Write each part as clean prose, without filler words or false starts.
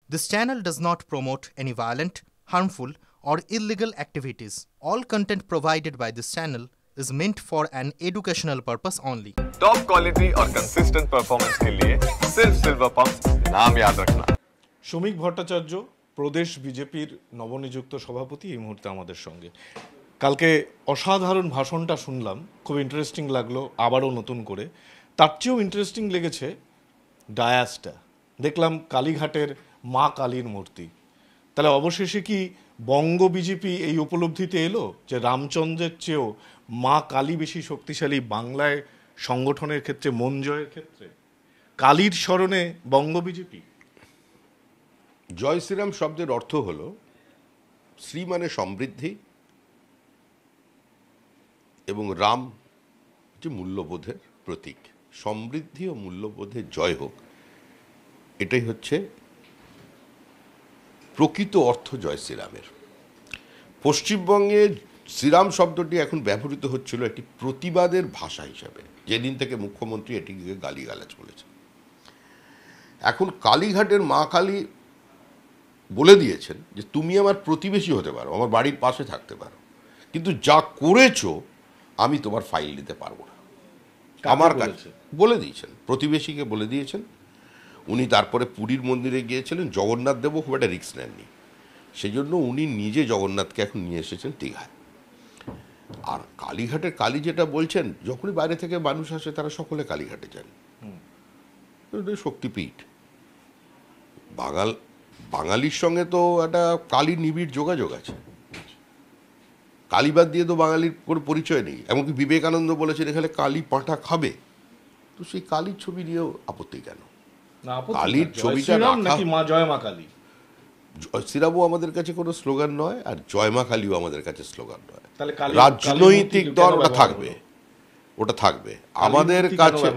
This channel does not promote any violent, harmful, or illegal activities. All content provided by this channel is meant for an educational purpose only. Top quality और consistent performance के लिए सिर्फ silver pump नाम याद रखना। শ্রমিক ভট্টাচার্য প্রদেশ বিজেপির নবনিযুক্ত সভাপতি এই মুহূর্তে আমাদের সঙ্গে। কালকে অসাধারণ ভাষণটা শুনলাম, খুব ইন্টারেস্টিং লাগলো, আবারও নতুন করে। তার চেয়েও ইন্টারেস্টিং লেগেছে ডায়াসটা। দেখলাম কালীঘাটের মা কালীর মূর্তি। তাহলে অবশেষে কি বঙ্গ বিজেপি এই উপলব্ধিতে এলো যে রামচন্দ্রের চেয়েও মা কালী বেশি শক্তিশালী বাংলায় সংগঠনের ক্ষেত্রে, মন জয়ের ক্ষেত্রে? কালীর স্মরণে বঙ্গ বিজেপি। জয় শ্রীরাম শব্দের অর্থ হল শ্রী মানে সমৃদ্ধি এবং রাম যে মূল্যবোধের প্রতীক। সমৃদ্ধি ও মূল্যবোধের জয় হোক, এটাই হচ্ছে প্রকৃত অর্থ জয় শ্রীরামের। পশ্চিমবঙ্গে শ্রীরাম শব্দটি এখন ব্যবহৃত হচ্ছিল একটি প্রতিবাদের ভাষা হিসাবে, যেদিন থেকে মুখ্যমন্ত্রী এটিকে গালিগালাজ বলেছে। এখন কালীঘাটের মা কালী বলে দিয়েছেন যে তুমি আমার প্রতিবেশী হতে পারো, আমার বাড়ির পাশে থাকতে পারো, কিন্তু যা করেছো আমি তোমার ফাইল নিতে পারবো না। আমার কাছে বলে দিয়েছেন, প্রতিবেশীকে বলে দিয়েছেন। উনি তারপরে পুরীর মন্দিরে গিয়েছিলেন, জগন্নাথ দেবও খুব একটা রিস্ক নেননি, সেই জন্য উনি নিজে জগন্নাথকে এখন নিয়ে এসেছেন দীঘায়। আর কালীঘাটের কালী যেটা বলছেন, যখনই বাইরে থেকে মানুষ আসে তারা সকলে কালীঘাটে যান, শক্তিপীঠ। বাঙালির সঙ্গে তো একটা কালীর নিবিড় যোগাযোগ আছে। কালীবাদ দিয়ে তো বাঙালির কোনো পরিচয় নেই। এমনকি বিবেকানন্দ বলেছেন এখানে কালী পাঁঠা খাবে, তো সেই কালীর ছবি নিয়েও আপত্তি কেন? কালীর ছবিটা জয় মা কালী। জয় শ্রীরামও আমাদের কাছে কোনো স্লোগান নয়, আর জয় মা কালীও আমাদের কাছে স্লোগান নয়। রাজনৈতিক দল ওটা থাকবে, ওটা থাকবে আমাদের কাছে।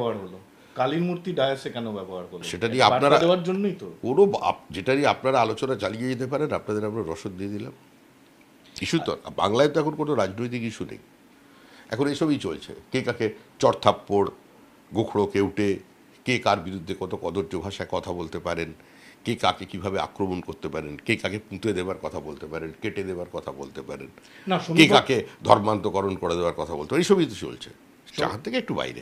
কালীর মূর্তি ডায়াসে কেন ব্যবহার করলো? সেটা নিয়ে আপনারা দেওয়ার জন্যই তো পুরো, যেটা নিয়ে আপনারা আলোচনা চালিয়ে যেতে পারেন। আপনাদের আমরা রসদ দিয়ে দিলাম। ইস্যু তো বাংলায় তো এখন কোনো রাজনৈতিক ইস্যু নেই, এখন এসবই চলছে। কে কাকে চড়থাপ্পড়, গোখড়ো কেউটে, কে কার বিরুদ্ধে কত কদর্য ভাষায় কথা বলতে পারেন, কে কাকে কিভাবে আক্রমণ করতে পারেন, কে কাকে পুঁতে দেবার কথা বলতে পারেন, কেটে দেবার কথা বলতে পারেন, কে কাকে ধর্মান্তকরণ করে দেওয়ার কথা বলতে পারেন, এইসবই তো চলছে। চাহার থেকে একটু বাইরে।